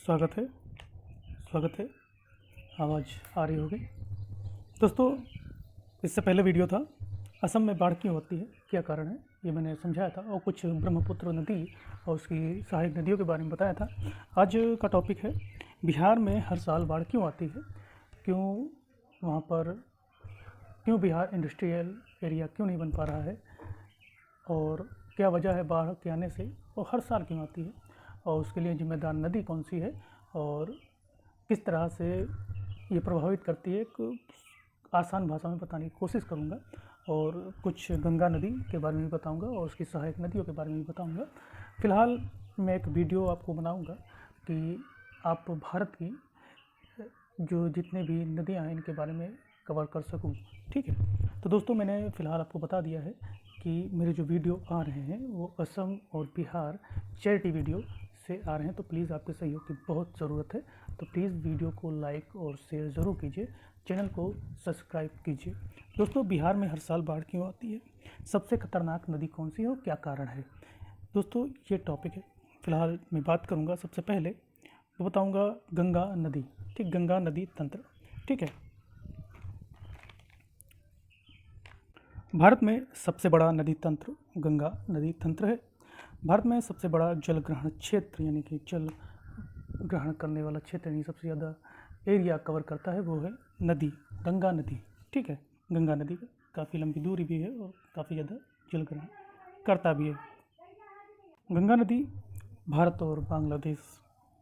स्वागत है स्वागत है। आवाज़ आ रही होगी दोस्तों। इससे पहले वीडियो था असम में बाढ़ क्यों होती है, क्या कारण है, ये मैंने समझाया था और कुछ ब्रह्मपुत्र नदी और उसकी सहायक नदियों के बारे में बताया था। आज का टॉपिक है बिहार में हर साल बाढ़ क्यों आती है, क्यों वहाँ पर क्यों बिहार इंडस्ट्रियल एरिया क्यों नहीं बन पा रहा है और क्या वजह है बाढ़ के आने से और हर साल क्यों आती है और उसके लिए जिम्मेदार नदी कौन सी है और किस तरह से ये प्रभावित करती है। एक आसान भाषा में बताने की कोशिश करूँगा और कुछ गंगा नदी के बारे में भी बताऊँगा और उसकी सहायक नदियों के बारे में भी बताऊँगा। फ़िलहाल मैं एक वीडियो आपको बनाऊँगा कि आप भारत की जो जितने भी नदियाँ हैं इनके बारे में कवर कर सकूँ, ठीक है। तो दोस्तों मैंने फ़िलहाल आपको बता दिया है कि मेरे जो वीडियो आ रहे हैं वो असम और बिहार चैरिटी वीडियो से आ रहे हैं, तो प्लीज़ आपके सहयोग की बहुत ज़रूरत है। तो प्लीज़ वीडियो को लाइक और शेयर ज़रूर कीजिए, चैनल को सब्सक्राइब कीजिए। दोस्तों बिहार में हर साल बाढ़ क्यों आती है, सबसे खतरनाक नदी कौन सी है और क्या कारण है, दोस्तों ये टॉपिक है। फ़िलहाल मैं बात करूँगा सबसे पहले तो बताऊँगा गंगा नदी, ठीक, गंगा नदी तंत्र, ठीक है। भारत में सबसे बड़ा नदी तंत्र गंगा नदी तंत्र है। भारत में सबसे बड़ा जल ग्रहण क्षेत्र यानी कि जल ग्रहण करने वाला क्षेत्र यानी सबसे ज़्यादा एरिया कवर करता है वो है नदी, गंगा नदी, ठीक है। गंगा नदी का काफ़ी लंबी दूरी भी है और काफ़ी ज़्यादा जल ग्रहण करता भी है। गंगा नदी भारत और बांग्लादेश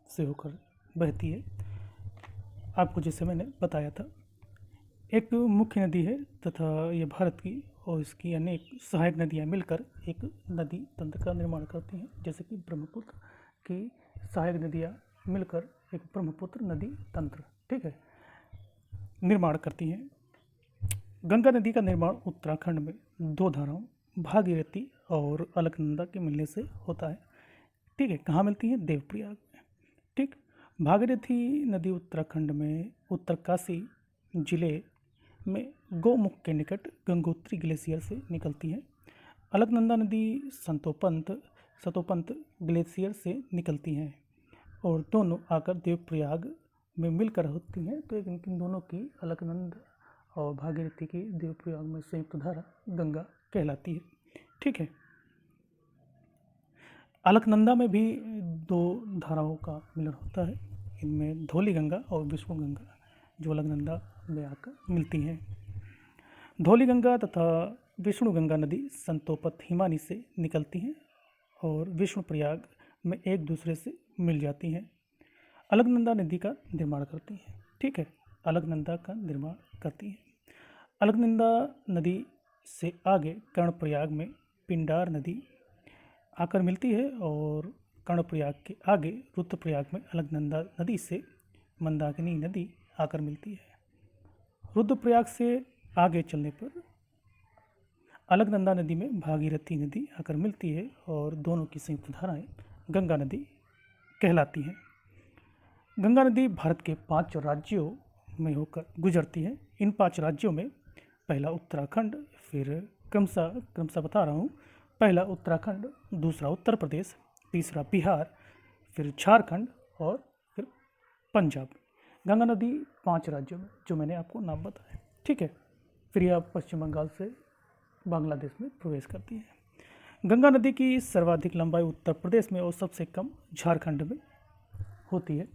से होकर बहती है, आपको जैसे मैंने बताया था। एक मुख्य नदी है तथा ये भारत की और इसकी अनेक सहायक नदियाँ मिलकर एक नदी तंत्र का निर्माण करती हैं, जैसे कि ब्रह्मपुत्र की सहायक नदियाँ मिलकर एक ब्रह्मपुत्र नदी तंत्र, ठीक है, निर्माण करती हैं। गंगा नदी का निर्माण उत्तराखंड में दो धाराओं भागीरथी और अलकनंदा के मिलने से होता है, ठीक है। कहाँ मिलती है? देवप्रयाग में, ठीक। भागीरथी नदी उत्तराखंड में उत्तरकाशी जिले में गौमुख के निकट गंगोत्री ग्लेशियर से निकलती है। अलकनंदा नदी सतोपंत ग्लेशियर से निकलती हैं और दोनों आकर देवप्रयाग में मिलकर होती हैं। तो इन दोनों की अलकनंदा और भागीरथी की देवप्रयाग में संयुक्त धारा गंगा कहलाती है, ठीक है। अलकनंदा में भी दो धाराओं का मिलन होता है, इनमें धौली गंगा और विष्णु गंगा जो अलकनंदा में आकर मिलती हैं। धौली गंगा तथा विष्णु गंगा नदी संतोपत हिमानी से निकलती हैं और विष्णु प्रयाग में एक दूसरे से मिल जाती हैं। अलकनंदा नदी का निर्माण करती हैं, ठीक है, अलकनंदा का निर्माण करती हैं। अलकनंदा नदी से आगे कर्णप्रयाग में पिंडार नदी आकर मिलती है और कर्णप्रयाग के आगे रुद्रप्रयाग में अलकनंदा नदी से मंदाकिनी नदी आकर मिलती है। रुद्रप्रयाग से आगे चलने पर अलकनंदा नदी में भागीरथी नदी आकर मिलती है और दोनों की संयुक्त धाराएं गंगा नदी कहलाती हैं। गंगा नदी भारत के 5 राज्यों में होकर गुजरती है। इन 5 राज्यों में पहला उत्तराखंड, फिर क्रमशः बता रहा हूँ, पहला उत्तराखंड, दूसरा उत्तर प्रदेश, तीसरा बिहार, फिर झारखंड और फिर पंजाब। गंगा नदी 5 राज्यों में जो मैंने आपको नाम बताया, ठीक है। फिर यह पश्चिम बंगाल से बांग्लादेश में प्रवेश करती है। गंगा नदी की सर्वाधिक लंबाई उत्तर प्रदेश में और सबसे कम झारखंड में होती है।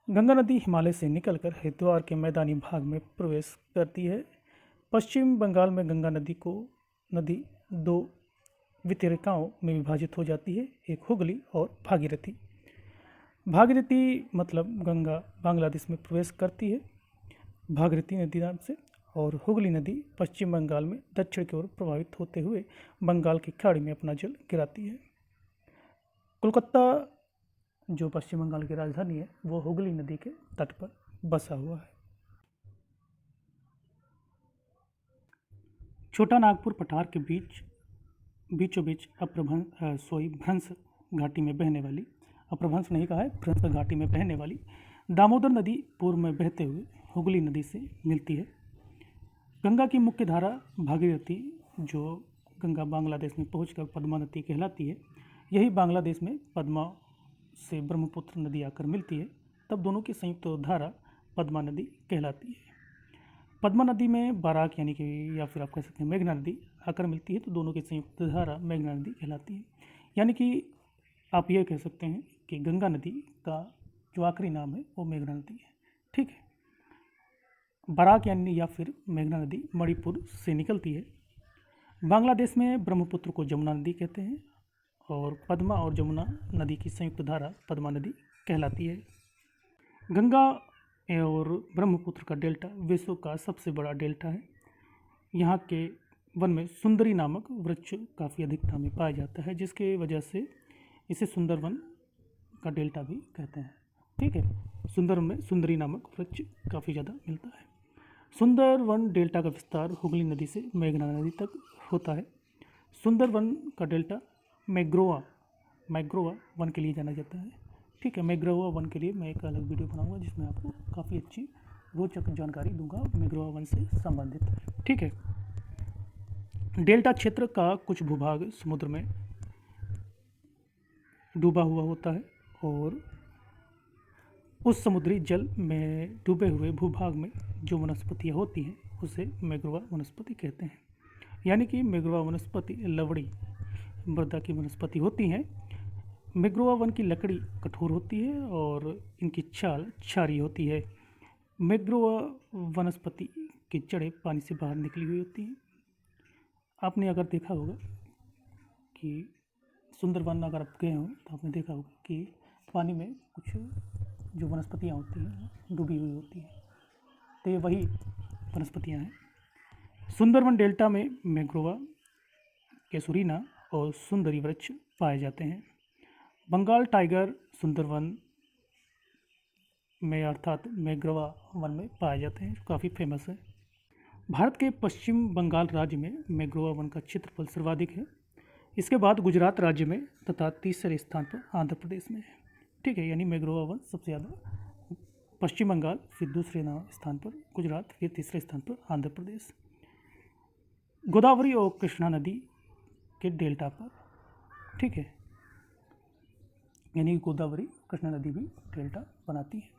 गंगा नदी हिमालय से निकलकर हरिद्वार के मैदानी भाग में प्रवेश करती है। पश्चिम बंगाल में गंगा नदी 2 वितरकाओं में विभाजित हो जाती है, एक हुगली और भागीरथी। भागीरथी मतलब गंगा बांग्लादेश में प्रवेश करती है भागीरथी नदी नाम से, और हुगली नदी पश्चिम बंगाल में दक्षिण की ओर प्रवाहित होते हुए बंगाल की खाड़ी में अपना जल गिराती है। कोलकाता जो पश्चिम बंगाल की राजधानी है वो हुगली नदी के तट पर बसा हुआ है। छोटा नागपुर पठार के बीचों बीच भ्रंश घाटी में बहने वाली, अपभ्रंश नहीं कहा है, भ्रंश घाटी में बहने वाली दामोदर नदी पूर्व में बहते हुए हुगली नदी से मिलती है। गंगा की मुख्य धारा भागीरथी जो गंगा बांग्लादेश में पहुंचकर पद्मा नदी कहलाती है, यही बांग्लादेश में पद्मा से ब्रह्मपुत्र नदी आकर मिलती है तब दोनों की संयुक्त धारा पद्मा नदी कहलाती है। पद्मा नदी में बराक यानी कि या फिर आप कह सकते हैं मेघना नदी आकर मिलती है तो दोनों की संयुक्त धारा मेघना नदी कहलाती है। यानी कि आप ये कह सकते हैं कि गंगा नदी का जो आखिरी नाम है वो मेघना नदी है। ठीक है। बराक यानी या फिर मेघना नदी मणिपुर से निकलती है। बांग्लादेश में ब्रह्मपुत्र को जमुना नदी कहते हैं और पद्मा और जमुना नदी की संयुक्त धारा पद्मा नदी कहलाती है। गंगा और ब्रह्मपुत्र का डेल्टा विश्व का सबसे बड़ा डेल्टा है। यहाँ के वन में सुंदरी नामक वृक्ष काफ़ी अधिकता में पाया जाता है, जिसके वजह से इसे सुंदरवन का डेल्टा भी कहते हैं। ठीक है। सुंदरवन में सुंदरी नामक वृक्ष काफ़ी ज़्यादा मिलता है। सुंदरवन डेल्टा का विस्तार हुगली नदी से मेघना नदी तक होता है। सुंदरवन का डेल्टा मैग्रोवा वन के लिए जाना जाता है। ठीक है। मैग्रोवा वन के लिए मैं एक अलग वीडियो बनाऊंगा जिसमें आपको काफ़ी अच्छी रोचक जानकारी दूंगा मैग्रोवा वन से संबंधित। ठीक है। डेल्टा क्षेत्र का कुछ भूभाग समुद्र में डूबा हुआ होता है और उस समुद्री जल में डूबे हुए भूभाग में जो वनस्पतियाँ होती हैं उसे मैग्रोवा वनस्पति कहते हैं। यानी कि मैग्रोवा वनस्पति लवड़ी मृदा की वनस्पति होती हैं। मैग्रोवा वन की लकड़ी कठोर होती है और इनकी छाल क्षारीय होती है। मैग्रोवा वनस्पति की जड़ें पानी से बाहर निकली हुई होती हैं। आपने अगर देखा होगा कि सुंदरवन अगर आप गए हों तो आपने देखा होगा कि पानी में कुछ जो वनस्पतियाँ होती हैं डूबी हुई होती हैं, तो ये वही वनस्पतियाँ हैं। सुंदरवन डेल्टा में मैग्रोवा, केसुरीना और सुंदरी वृक्ष पाए जाते हैं। बंगाल टाइगर सुंदरवन में अर्थात मैग्रोवा वन में पाए जाते हैं, जो काफ़ी फेमस है। भारत के पश्चिम बंगाल राज्य में मैग्रोवा वन का क्षेत्रफल सर्वाधिक है। इसके बाद गुजरात राज्य में तथा तीसरे स्थान पर आंध्र प्रदेश में है। ठीक है। यानी मैग्रोवा वन सबसे ज़्यादा पश्चिम बंगाल, फिर दूसरे स्थान पर गुजरात, फिर तीसरे स्थान पर आंध्र प्रदेश। गोदावरी और कृष्णा नदी के डेल्टा पर। ठीक है। यानी गोदावरी कृष्णा नदी भी डेल्टा बनाती है।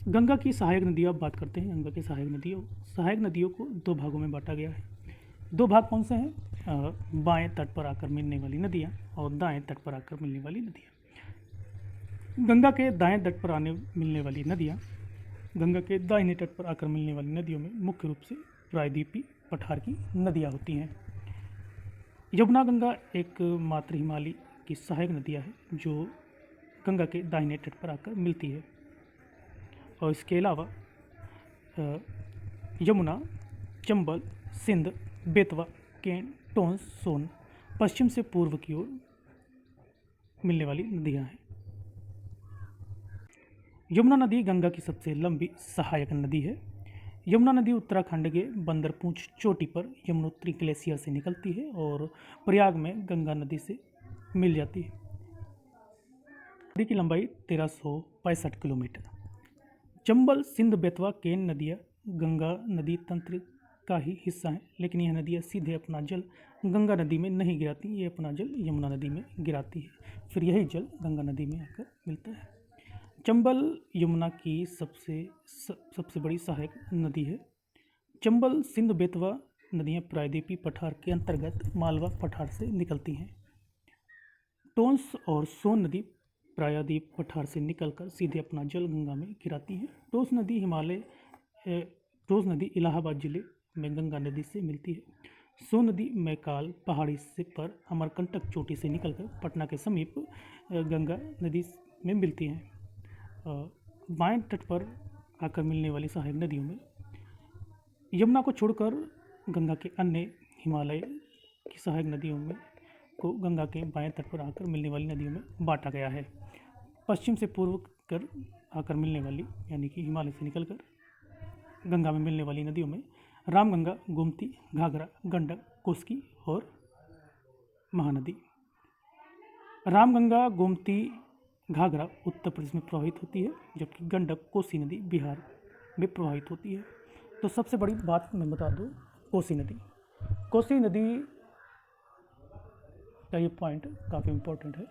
गंगा की सहायक नदियाँ बात करते हैं। गंगा की सहायक नदियों को दो भागों में बांटा गया है। दो भाग कौन से हैं? बाएं तट पर आकर मिलने वाली नदियाँ और दाएं तट पर आकर मिलने वाली नदियाँ। गंगा के दाएं तट पर मिलने वाली नदियाँ गंगा के दाहिने तट पर आकर मिलने वाली नदियों में मुख्य रूप से प्रायद्वीपीय पठार की नदियाँ होती हैं। यमुना गंगा एक मात्र हिमालय की सहायक नदियाँ है जो गंगा के दाहिने तट पर आकर मिलती है। और इसके अलावा यमुना, चंबल, सिंध, बेतवा, केन, टोंस, सोन पश्चिम से पूर्व की ओर मिलने वाली नदियाँ हैं। यमुना नदी गंगा की सबसे लंबी सहायक नदी है। यमुना नदी उत्तराखंड के बंदरपूंछ चोटी पर यमुनोत्री ग्लेशियर से निकलती है और प्रयाग में गंगा नदी से मिल जाती है। नदी की लंबाई 1365 किलोमीटर। चंबल, सिंध, बेतवा, केन नदियाँ गंगा नदी तंत्र का ही हिस्सा हैं, लेकिन यह नदियाँ सीधे अपना जल गंगा नदी में नहीं गिराती, ये अपना जल यमुना नदी में गिराती है, फिर यही जल गंगा नदी में आकर मिलता है। चंबल यमुना की सबसे बड़ी सहायक नदी है। चंबल, सिंध, बेतवा नदियाँ प्रायद्वीपीय पठार के अंतर्गत मालवा पठार से निकलती हैं। टोंस और सोन नदी प्रायद्वीप पठार से निकलकर सीधे अपना जल गंगा में गिराती है। टोंस नदी इलाहाबाद जिले में गंगा नदी से मिलती है। सोन नदी मैकाल पहाड़ी से पर अमरकंटक चोटी से निकलकर पटना के समीप गंगा नदी में मिलती हैं। बाएं तट पर आकर मिलने वाली सहायक नदियों में यमुना को छोड़कर गंगा के अन्य हिमालय की सहायक नदियों में को गंगा के बाएं तट पर आकर मिलने वाली नदियों में बांटा गया है। पश्चिम से पूर्व कर आकर मिलने वाली यानी कि हिमालय से निकलकर गंगा में मिलने वाली नदियों में रामगंगा, गोमती, घाघरा, गंडक, कोसी और महानदी। रामगंगा, गोमती, घाघरा उत्तर प्रदेश में प्रवाहित होती है, जबकि गंडक, कोसी नदी बिहार में प्रवाहित होती है। तो सबसे बड़ी बात मैं बता दूं, कोसी नदी का ये पॉइंट काफ़ी इम्पोर्टेंट है।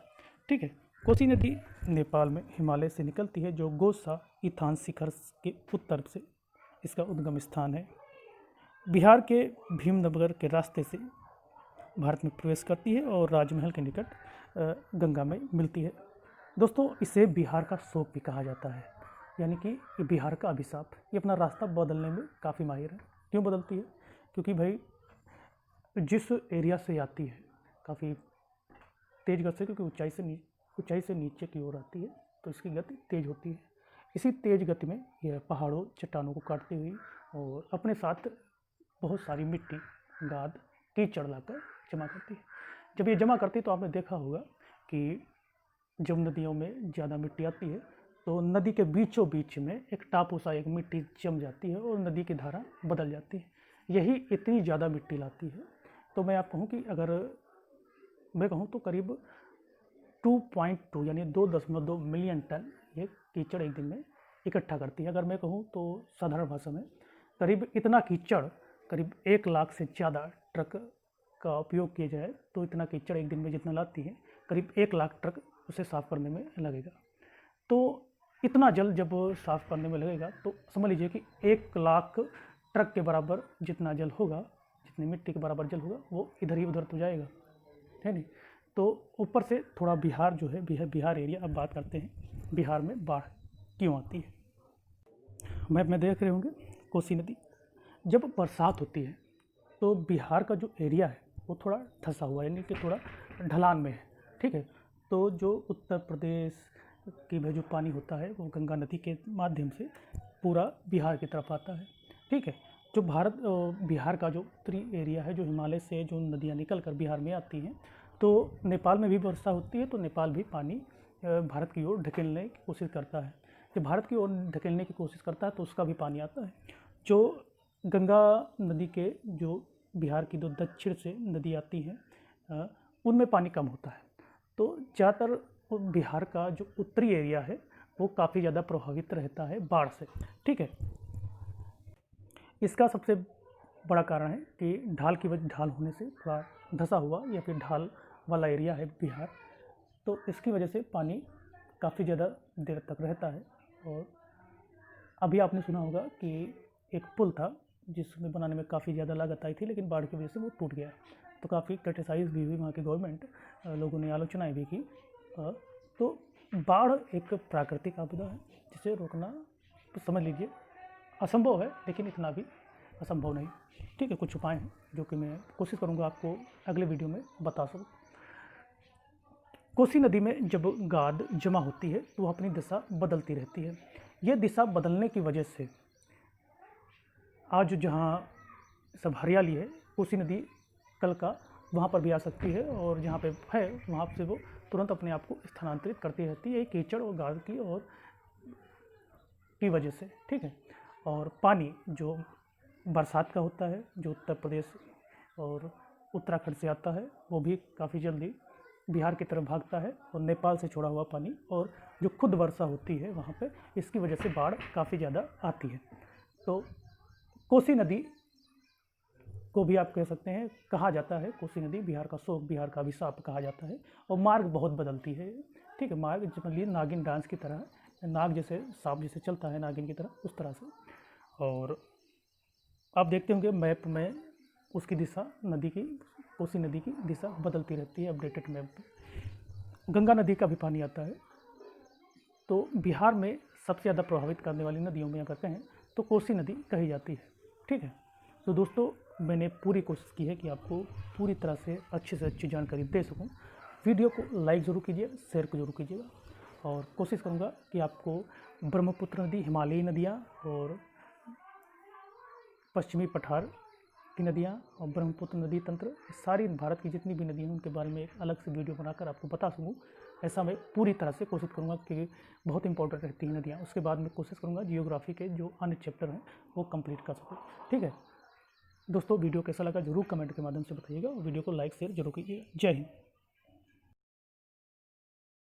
ठीक है, कोसी नदी नेपाल में हिमालय से निकलती है, जो गोसा इथान शिखर के उत्तर से इसका उद्गम स्थान है। बिहार के भीमनगर के रास्ते से भारत में प्रवेश करती है और राजमहल के निकट गंगा में मिलती है। दोस्तों, इसे बिहार का शोक भी कहा जाता है, यानी कि ये बिहार का अभिशाप। ये अपना रास्ता बदलने में काफ़ी माहिर है। क्यों बदलती है? क्योंकि भाई जिस एरिया से आती है काफ़ी तेज़ गति से, क्योंकि ऊंचाई से नीचे की ओर आती है, तो इसकी गति तेज़ होती है। इसी तेज़ गति में यह पहाड़ों चट्टानों को काटती हुई और अपने साथ बहुत सारी मिट्टी, गाद, कीचड़ लाकर जमा करती है। जब ये जमा करती है तो आपने देखा होगा कि जब नदियों में ज़्यादा मिट्टी आती है तो नदी के बीचों बीच में एक टापू सा एक मिट्टी जम जाती है और नदी की धारा बदल जाती है। यही इतनी ज़्यादा मिट्टी लाती है। तो मैं आप कहूँ कि अगर मैं कहूँ तो करीब 2.2 यानी 2.2 मिलियन टन ये कीचड़ एक दिन में इकट्ठा करती है। अगर मैं कहूँ तो साधारण भाषा में करीब इतना कीचड़, करीब 1 लाख से ज़्यादा ट्रक का उपयोग किया जाए तो इतना कीचड़ एक दिन में जितना लाती है, करीब 1 लाख ट्रक उसे साफ़ करने में लगेगा। तो इतना जल जब साफ़ करने में लगेगा तो समझ लीजिए कि 1 लाख ट्रक के बराबर जितना जल होगा, जितनी मिट्टी के बराबर जल होगा, वो इधर ही उधर तो जाएगा, है नहीं। तो ऊपर से थोड़ा बिहार जो है, बिहार एरिया, अब बात करते हैं बिहार में बाढ़ क्यों आती है। मैप में देख रहे होंगे कोसी नदी जब बरसात होती है तो बिहार का जो एरिया है वो थोड़ा धंसा हुआ है, यानी कि थोड़ा ढलान में है। ठीक है, तो जो उत्तर प्रदेश की में जो पानी होता है वो गंगा नदी के माध्यम से पूरा बिहार की तरफ आता है। ठीक है, जो बिहार का जो उत्तरी एरिया है, जो हिमालय से जो नदियाँ निकल कर बिहार में आती हैं, तो नेपाल में भी वर्षा होती है तो नेपाल भी पानी भारत की ओर ढकेलने की कोशिश करता है। जब भारत की ओर ढकेलने की कोशिश करता है तो उसका भी पानी आता है। जो गंगा नदी के जो बिहार की जो दक्षिण से नदी आती हैं उनमें पानी कम होता है, तो ज़्यादातर बिहार का जो उत्तरी एरिया है वो काफ़ी ज़्यादा प्रभावित रहता है बाढ़ से। ठीक है, इसका सबसे बड़ा कारण है कि ढाल होने से थोड़ा धंसा हुआ या फिर ढाल वाला एरिया है बिहार, तो इसकी वजह से पानी काफ़ी ज़्यादा देर तक रहता है। और अभी आपने सुना होगा कि एक पुल था जिसमें बनाने में काफ़ी ज़्यादा लागत आई थी, लेकिन बाढ़ की वजह से वो टूट गया, तो काफ़ी क्रिटिसाइज़ भी हुई वहाँ की गवर्नमेंट, लोगों ने आलोचनाएं भी की। तो बाढ़ एक प्राकृतिक आपदा है जिसे रोकना तो समझ लीजिए असंभव है, लेकिन इतना भी असंभव नहीं। ठीक है, कुछ उपाय हैं जो कि मैं कोशिश करूँगा आपको अगले वीडियो में बता सकूँ। कोसी नदी में जब गाद जमा होती है तो वह अपनी दिशा बदलती रहती है। यह दिशा बदलने की वजह से आज जहाँ सब हरियाली है, कोसी नदी कल का वहाँ पर भी आ सकती है, और जहाँ पे है वहाँ से वो तुरंत अपने आप को स्थानांतरित करती रहती है कीचड़ और गाद की और की वजह से। ठीक है, और पानी जो बरसात का होता है, जो उत्तर प्रदेश और उत्तराखंड से आता है, वो भी काफ़ी जल्दी बिहार की तरफ भागता है, और नेपाल से छोड़ा हुआ पानी और जो खुद वर्षा होती है वहाँ पे, इसकी वजह से बाढ़ काफ़ी ज़्यादा आती है। तो कोसी नदी को भी आप कह सकते हैं, कहा जाता है कोसी नदी बिहार का शोक, बिहार का अभिशाप कहा जाता है, और मार्ग बहुत बदलती है। ठीक है, मार्ग जनरली नागिन डांस की तरह, नाग जैसे सांप जैसे चलता है नागिन की तरह, उस तरह से। और आप देखते होंगे मैप में उसकी दिशा, नदी की, कोसी नदी की दिशा बदलती रहती है अपडेटेड मैप पे। गंगा नदी का भी पानी आता है, तो बिहार में सबसे ज़्यादा प्रभावित करने वाली नदियों में अगर कहें तो कोसी नदी कही जाती है। ठीक है, तो दोस्तों मैंने पूरी कोशिश की है कि आपको पूरी तरह से अच्छी जानकारी दे सकूं। वीडियो को लाइक ज़रूर कीजिए, शेयर को जरूर कीजिएगा, और कोशिश करूंगा कि आपको ब्रह्मपुत्र नदी, हिमालयी नदियाँ और पश्चिमी पठार की नदियाँ और ब्रह्मपुत्र नदी तंत्र, सारी भारत की जितनी भी नदियाँ हैं उनके बारे में एक अलग से वीडियो बनाकर आपको बता सकूँ। ऐसा मैं पूरी तरह से कोशिश करूँगा कि बहुत इंपॉर्टेंट रहती हैं नदियाँ। उसके बाद मैं कोशिश करूँगा जियोग्राफी के जो अन्य चैप्टर हैं वो कंप्लीट कर सकूँ। ठीक है दोस्तों, वीडियो कैसा लगा जरूर कमेंट के माध्यम से बताइएगा, और वीडियो को लाइक शेयर जरूर कीजिएगा। जय हिंद।